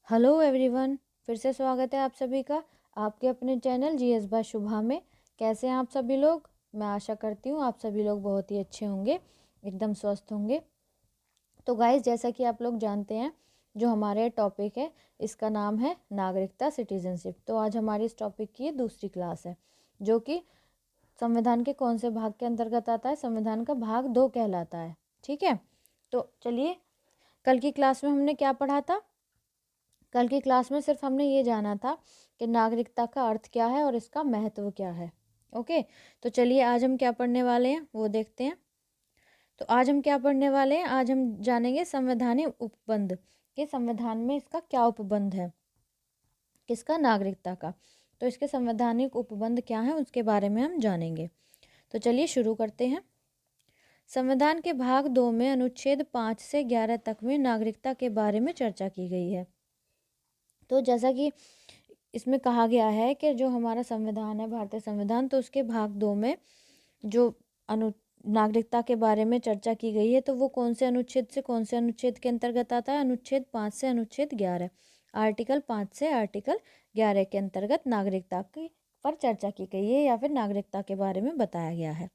Hello everyone, फिर से स्वागत है आप सभी का आपके अपने चैनल जीएस बाय शुभा में। कैसे हैं आप सभी लोग? मैं आशा करती हूँ आप सभी लोग बहुत ही अच्छे होंगे, एकदम स्वस्थ होंगे। तो गाइस, जैसा कि आप लोग जानते हैं, जो हमारे टॉपिक है इसका नाम है नागरिकता, सिटीजनशिप। तो आज हमारी इस टॉपिक की दूसरी क्लास है, जो कि संविधान के कौन से भाग के अंतर्गत आता है? संविधान का भाग 2 कहलाता है। ठीक है, तो चलिए, कल की क्लास में हमने क्या पढ़ा था? कल की क्लास में सिर्फ हमने ये जाना था कि नागरिकता का अर्थ क्या है और इसका महत्व क्या है। ओके, तो चलिए आज हम क्या पढ़ने वाले हैं वो देखते हैं। तो आज हम क्या पढ़ने वाले हैं? आज हम जानेंगे संवैधानिक उपबंध कि संविधान में इसका क्या उपबंध है, किसका? नागरिकता का। तो इसके संवैधानिक उपबंध क्या है उसके बारे में हम जानेंगे। तो चलिए शुरू करते हैं। संविधान के भाग 2 में अनुच्छेद 5 से 11 तक में नागरिकता के बारे में चर्चा की गई है। तो जैसा कि इसमें कहा गया है कि जो हमारा संविधान है, भारतीय संविधान, तो उसके भाग 2 में जो अनु नागरिकता के बारे में चर्चा की गई है, तो वो कौन से अनुच्छेद से कौन से अनुच्छेद के अंतर्गत आता है? अनुच्छेद 5 से अनुच्छेद 11, आर्टिकल 5 से आर्टिकल 11 के अंतर्गत नागरिकता की पर चर्चा की गई है या फिर नागरिकता के बारे में बताया गया है।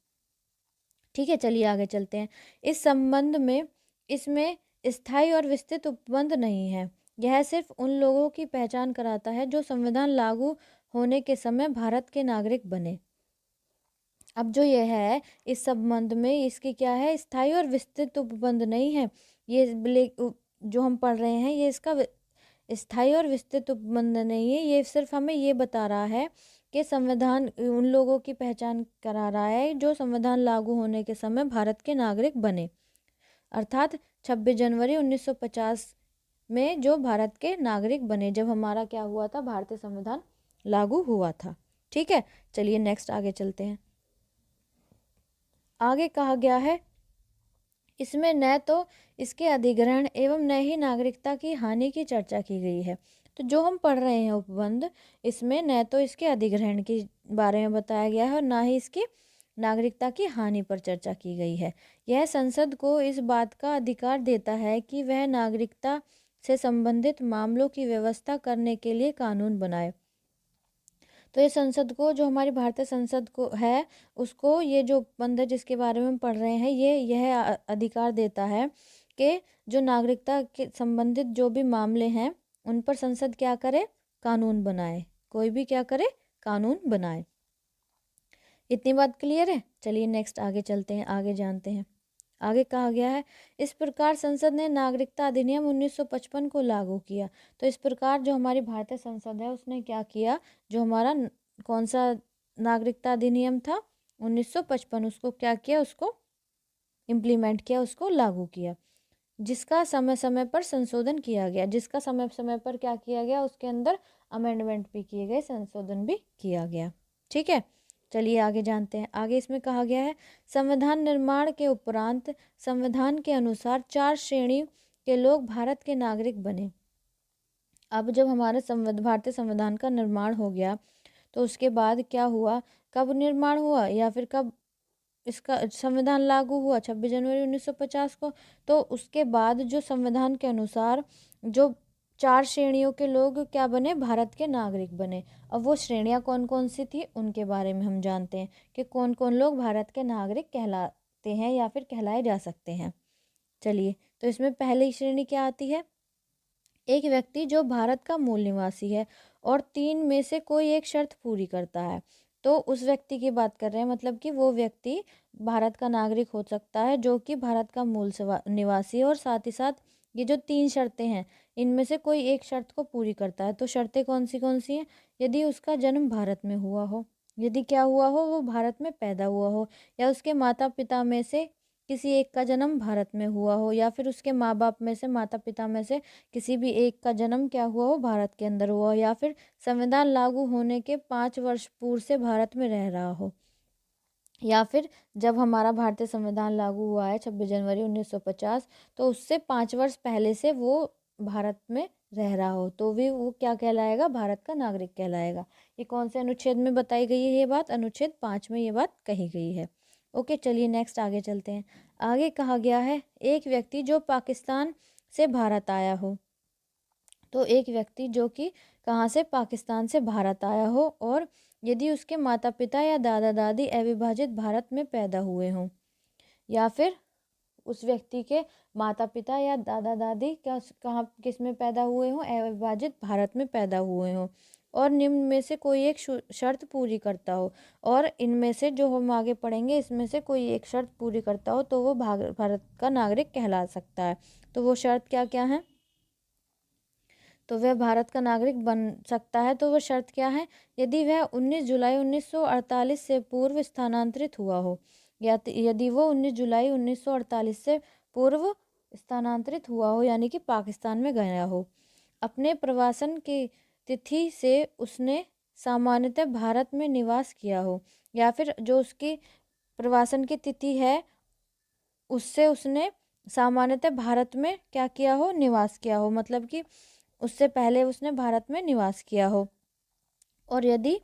ठीक है, चलिए आगे चलते हैं। इस संबंध में इसमें स्थायी और विस्तृत उपबंध नहीं है। यह सिर्फ उन लोगों की पहचान कराता है जो संविधान लागू होने के समय भारत के नागरिक बने। अब जो ये है, इस संबंध में इसकी क्या है? स्थायी और विस्तृत उपबंध नहीं है। ये जो हम पढ़ रहे हैं, ये इसका स्थायी और विस्तृत उपबंध नहीं है। ये सिर्फ हमें ये बता रहा है कि संविधान उन लोगों की पहचान करा रहा है जो संविधान लागू होने के समय भारत के नागरिक बने, अर्थात 26 जनवरी 1950 में जो भारत के नागरिक बने, जब हमारा क्या हुआ था? भारतीय संविधान लागू हुआ था। ठीक है, चलिए नेक्स्ट आगे चलते हैं। आगे कहा गया है, इसमें न तो इसके अधिग्रहण एवं न ही नागरिकता की हानि की चर्चा की गई है। तो जो हम पढ़ रहे हैं उपबंध, इसमें न तो इसके अधिग्रहण के बारे में बताया गया है और ना ही इसकी नागरिकता की हानि पर चर्चा की गई है। यह संसद को इस बात का अधिकार देता है कि वह नागरिकता से संबंधित मामलों की व्यवस्था करने के लिए कानून बनाए। तो ये संसद को, जो हमारी भारतीय संसद को है, उसको ये जो उपबंध है जिसके बारे में हम पढ़ रहे हैं, यह अधिकार देता है कि जो नागरिकता के संबंधित जो भी मामले हैं उन पर संसद क्या करे? कानून बनाए। कोई भी क्या करे? कानून बनाए। इतनी बात क्लियर है? चलिए नेक्स्ट आगे चलते हैं, आगे जानते हैं। आगे कहा गया है, इस प्रकार संसद ने नागरिकता अधिनियम 1955 को लागू किया। तो इस प्रकार जो हमारी भारतीय संसद है उसने क्या किया? जो हमारा कौन सा नागरिकता अधिनियम था 1955, उसको क्या किया? उसको इम्प्लीमेंट किया, उसको लागू किया, जिसका समय समय पर संशोधन किया गया। जिसका समय समय पर क्या किया गया? उसके अंदर अमेंडमेंट भी किए गए, संशोधन भी किया गया। ठीक है, चलिए आगे जानते हैं। आगे इसमें कहा गया है, संविधान निर्माण के उपरांत संविधान के अनुसार 4 श्रेणी के लोग भारत के नागरिक बने। अब जब हमारे भारतीय संविधान का निर्माण हो गया, तो उसके बाद क्या हुआ? कब निर्माण हुआ या फिर कब इसका संविधान लागू हुआ? 26 जनवरी 1950 को। तो उसके बाद जो संविधान के अनुसार जो 4 श्रेणियों के लोग क्या बने? भारत के नागरिक बने। अब वो श्रेणियाँ कौन कौन सी थी उनके बारे में हम जानते हैं कि कौन कौन लोग भारत के नागरिक कहलाते हैं या फिर कहलाए जा सकते हैं। चलिए, तो इसमें पहली श्रेणी क्या आती है? एक व्यक्ति जो भारत का मूल निवासी है और 3 में से कोई एक शर्त पूरी करता है। तो उस व्यक्ति की बात कर रहे हैं, मतलब कि वो व्यक्ति भारत का नागरिक हो सकता है जो कि भारत का मूल निवासी है और साथ ही साथ ये जो 3 शर्तें हैं, इनमें से कोई एक शर्त को पूरी करता है। तो शर्तें कौन सी हैं? यदि उसका जन्म भारत में हुआ हो, यदि क्या हुआ हो? वो भारत में पैदा हुआ हो, या उसके माता पिता में से किसी एक का जन्म भारत में हुआ हो, या फिर उसके माँ बाप में से, माता पिता में से किसी भी एक का जन्म क्या हुआ हो? भारत के अंदर हुआ हो, या फिर संविधान लागू होने के 5 वर्ष पूर्व से भारत में रह रहा हो, या फिर जब हमारा भारतीय संविधान लागू हुआ है 26 जनवरी 1950, तो उससे 5 वर्ष पहले से वो भारत में रह रहा हो, तो भी वो क्या कहलाएगा? भारत का नागरिक कहलाएगा। ये कौन से अनुच्छेद में बताई गई है ये बात? अनुच्छेद 5 में ये बात कही गई है। ओके, चलिए नेक्स्ट आगे चलते हैं। आगे कहा गया है, एक व्यक्ति जो पाकिस्तान से भारत आया हो। तो एक व्यक्ति जो कि कहाँ से, पाकिस्तान से भारत आया हो, और यदि उसके माता पिता या दादा दादी अविभाजित भारत में पैदा हुए हों, या फिर उस व्यक्ति के माता पिता या दादा दादी क्या कहाँ किस में पैदा हुए हों, अविभाजित भारत में पैदा हुए हों, और निम्न में से कोई एक शर्त पूरी करता हो, और इनमें से जो हम आगे पढ़ेंगे इसमें से कोई एक शर्त पूरी करता हो तो वो भारत का नागरिक कहला सकता है। तो वो शर्त क्या क्या है, तो वह भारत का नागरिक बन सकता है। तो वो शर्त क्या है, यदि वह 19 जुलाई 1948 से पूर्व स्थानांतरित हुआ हो, या यदि वो 19 जुलाई 1948 से पूर्व स्थानांतरित हुआ हो, यानी कि पाकिस्तान में गया हो, अपने प्रवासन की तिथि से उसने सामान्यतः भारत में निवास किया हो, या फिर जो उसकी प्रवासन की तिथि है उससे उसने सामान्यतः भारत में क्या किया हो, निवास किया हो, मतलब कि उससे पहले उसने भारत में निवास किया हो। और यदि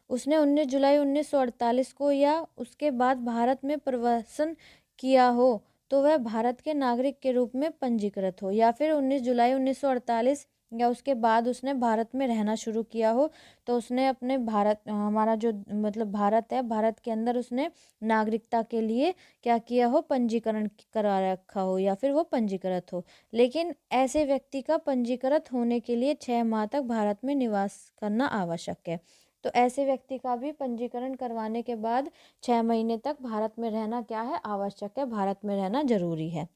उसने 19 जुलाई 1948 को या उसके बाद भारत में प्रवासन किया हो तो वह भारत के नागरिक के रूप में पंजीकृत हो, या फिर 19 जुलाई 1948 या उसके बाद उसने भारत में रहना शुरू किया हो तो उसने अपने भारत हमारा जो मतलब भारत है, भारत के अंदर उसने नागरिकता के लिए क्या किया हो, पंजीकरण करा रखा हो, या फिर वो पंजीकृत हो। लेकिन ऐसे व्यक्ति का पंजीकृत होने के लिए 6 माह तक भारत में निवास करना आवश्यक है। तो ऐसे व्यक्ति का भी पंजीकरण करवाने के बाद 6 महीने तक भारत में रहना क्या है, आवश्यक है, भारत में रहना जरूरी है।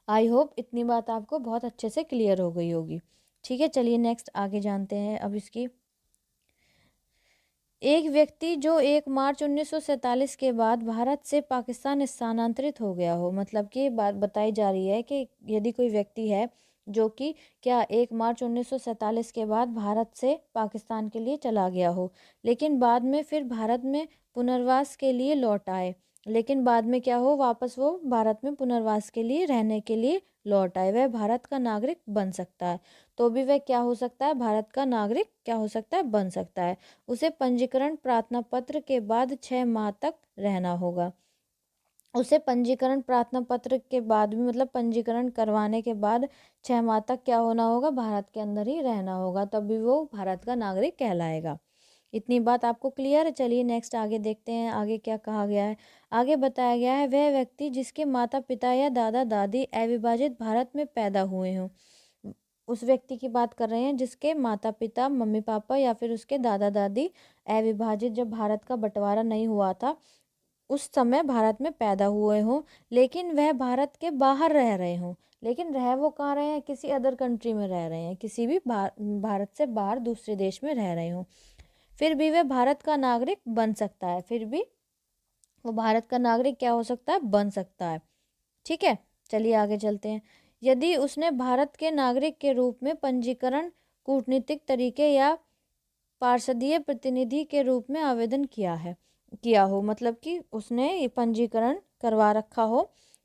आई होप इतनी बात आपको बहुत अच्छे से क्लियर हो गई होगी। ठीक है, चलिए नेक्स्ट आगे जानते हैं अब इसकी। एक व्यक्ति जो 1 मार्च 1947 के बाद भारत से पाकिस्तान स्थानांतरित हो गया हो, मतलब कि बात बताई जा रही है कि यदि कोई व्यक्ति है जो कि क्या 1 मार्च 1947 के बाद भारत से पाकिस्तान के लिए चला गया हो, लेकिन बाद में फिर भारत में पुनर्वास के लिए लौट आए, लेकिन बाद में क्या हो, वापस वो भारत में पुनर्वास के लिए रहने के लिए लौट आए, वह भारत का नागरिक बन सकता है। तो भी वह क्या हो सकता है, भारत का नागरिक क्या हो सकता है, बन सकता है। उसे पंजीकरण प्रार्थना पत्र के बाद 6 माह तक रहना होगा। उसे पंजीकरण प्रार्थना पत्र के बाद भी मतलब पंजीकरण करवाने के बाद 6 माह तक क्या होना होगा, भारत के अंदर ही रहना होगा, तभी वो भारत का नागरिक कहलाएगा। इतनी बात आपको क्लियर है। चलिए नेक्स्ट आगे देखते हैं, आगे क्या कहा गया है। आगे बताया गया है, वह व्यक्ति जिसके माता पिता या दादा दादी अविभाजित भारत में पैदा हुए हों। उस व्यक्ति की बात कर रहे हैं जिसके माता पिता, मम्मी पापा या फिर उसके दादा दादी अविभाजित, जब भारत का बंटवारा नहीं हुआ था उस समय भारत में पैदा हुए हों, लेकिन वह भारत के बाहर रह रहे हों। लेकिन रह वो कहाँ रहे हैं, किसी अदर कंट्री में रह रहे हैं, किसी भी भारत से बाहर दूसरे देश में रह रहे हों, फिर भी वह भारत का नागरिक बन सकता है, फिर भी वो भारत का नागरिक क्या हो सकता है, बन सकता है। ठीक है, चलिए आगे चलते हैं। यदि उसने भारत के नागरिक के रूप में पंजीकरण कूटनीतिक तरीके या पार्षदीय प्रतिनिधि के रूप में आवेदन किया हो, मतलब कि उसने ये पंजीकरण करवा रखा हो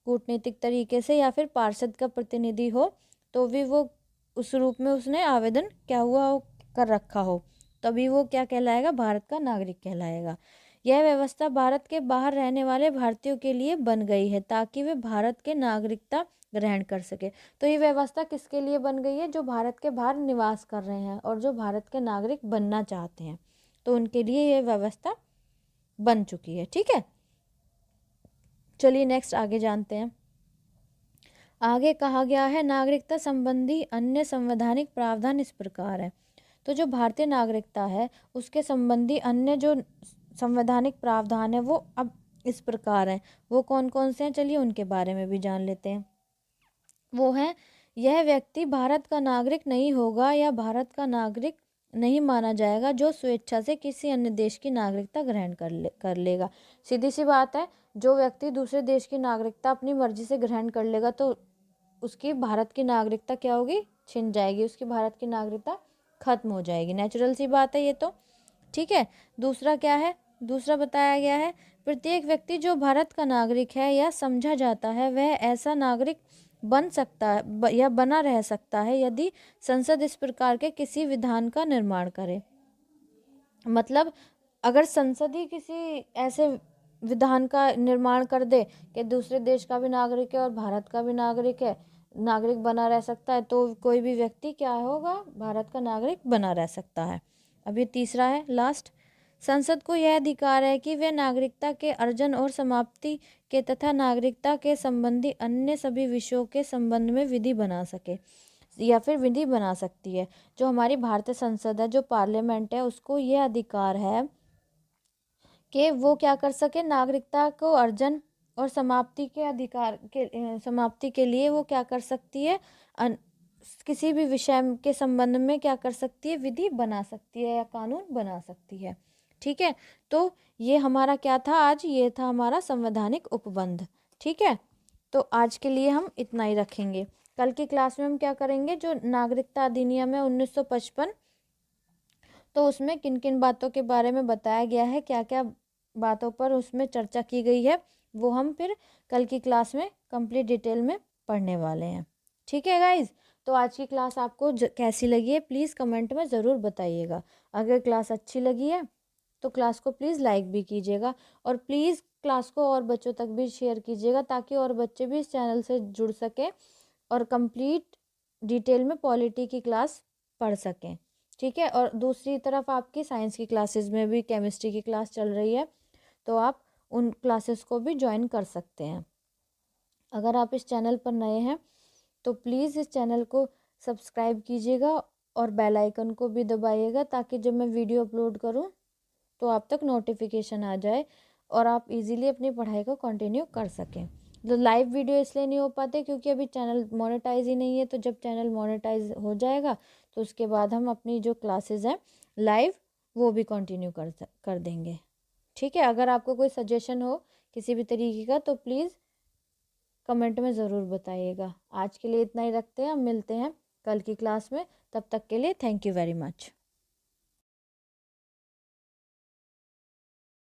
कूटनीतिक तरीके से या फिर पार्षद का प्रतिनिधि हो, तो भी वो उस रूप में उसने आवेदन क्या हुआ हो, कर रखा हो, तभी वो क्या कहलाएगा, भारत का नागरिक कहलाएगा। यह व्यवस्था भारत के बाहर रहने वाले भारतीयों के लिए बन गई है ताकि वे भारत के नागरिकता ग्रहण कर सके। तो ये व्यवस्था किसके लिए बन गई है, जो भारत के बाहर निवास कर रहे हैं और जो भारत के नागरिक बनना चाहते हैं, तो उनके लिए ये व्यवस्था बन चुकी है। ठीक है, चलिए नेक्स्ट आगे जानते हैं। आगे कहा गया है, नागरिकता संबंधी अन्य संवैधानिक प्रावधान इस प्रकार है। तो जो भारतीय नागरिकता है उसके संबंधी अन्य जो संवैधानिक प्रावधान है वो अब इस प्रकार हैं। वो कौन कौन से हैं, चलिए उनके बारे में भी जान लेते हैं। वो है, यह व्यक्ति भारत का नागरिक नहीं होगा या भारत का नागरिक नहीं माना जाएगा जो स्वेच्छा से किसी अन्य देश की नागरिकता ग्रहण कर लेगा। सीधी सी बात है, जो व्यक्ति दूसरे देश की नागरिकता अपनी मर्जी से ग्रहण कर लेगा तो उसकी भारत की नागरिकता क्या होगी, छिन जाएगी, उसकी भारत की नागरिकता खत्म हो जाएगी। नेचुरल सी बात है ये तो। ठीक है, दूसरा क्या है, दूसरा बताया गया है, प्रत्येक व्यक्ति जो भारत का नागरिक है या समझा जाता है वह ऐसा नागरिक बन सकता है या बना रह सकता है यदि संसद इस प्रकार के किसी विधान का निर्माण करे। मतलब अगर संसद ही किसी ऐसे विधान का निर्माण कर दे कि दूसरे देश का भी नागरिक है और भारत का भी नागरिक है, नागरिक बना रह सकता है तो कोई भी व्यक्ति क्या होगा, भारत का नागरिक बना रह सकता है। अब ये तीसरा है, लास्ट। संसद को यह अधिकार है कि वे नागरिकता के अर्जन और समाप्ति के तथा नागरिकता के संबंधी अन्य सभी विषयों के संबंध में विधि बना सके या फिर विधि बना सकती है। जो हमारी भारतीय संसद है, जो पार्लियामेंट है, उसको ये अधिकार है कि वो क्या कर सके, नागरिकता को अर्जन और समाप्ति के अधिकार के समाप्ति के लिए वो क्या कर सकती है, किसी भी विषय के संबंध में क्या कर सकती है, विधि बना सकती है या कानून बना सकती है। ठीक है, तो ये हमारा क्या था आज, ये था हमारा संवैधानिक उपबंध। ठीक है, तो आज के लिए हम इतना ही रखेंगे। कल की क्लास में हम क्या करेंगे, जो नागरिकता अधिनियम है 1955, तो उसमें किन किन बातों के बारे में बताया गया है, क्या क्या बातों पर उसमें चर्चा की गई है, वो हम फिर कल की क्लास में कंप्लीट डिटेल में पढ़ने वाले हैं। ठीक है गाइज, तो आज की क्लास आपको कैसी लगी है प्लीज़ कमेंट में ज़रूर बताइएगा। अगर क्लास अच्छी लगी है तो क्लास को प्लीज़ लाइक भी कीजिएगा और प्लीज़ क्लास को और बच्चों तक भी शेयर कीजिएगा ताकि और बच्चे भी इस चैनल से जुड़ सकें और कंप्लीट डिटेल में पॉलिटी की क्लास पढ़ सकें। ठीक है, और दूसरी तरफ आपकी साइंस की क्लासेस में भी केमिस्ट्री की क्लास चल रही है, तो आप उन क्लासेस को भी ज्वाइन कर सकते हैं। अगर आप इस चैनल पर नए हैं तो प्लीज़ इस चैनल को सब्सक्राइब कीजिएगा और बेल आइकन को भी दबाइएगा ताकि जब मैं वीडियो अपलोड करूं तो आप तक नोटिफिकेशन आ जाए और आप इजीली अपनी पढ़ाई को कंटिन्यू कर सकें। तो लाइव वीडियो इसलिए नहीं हो पाते क्योंकि अभी चैनल मोनेटाइज ही नहीं है, तो जब चैनल मोनेटाइज हो जाएगा तो उसके बाद हम अपनी जो क्लासेस हैं लाइव वो भी कंटिन्यू कर देंगे। ठीक है, अगर आपको कोई सजेशन हो किसी भी तरीके का तो प्लीज़ कमेंट में ज़रूर बताइएगा। आज के लिए इतना ही रखते हैं, हम मिलते हैं कल की क्लास में, तब तक के लिए थैंक यू वेरी मच।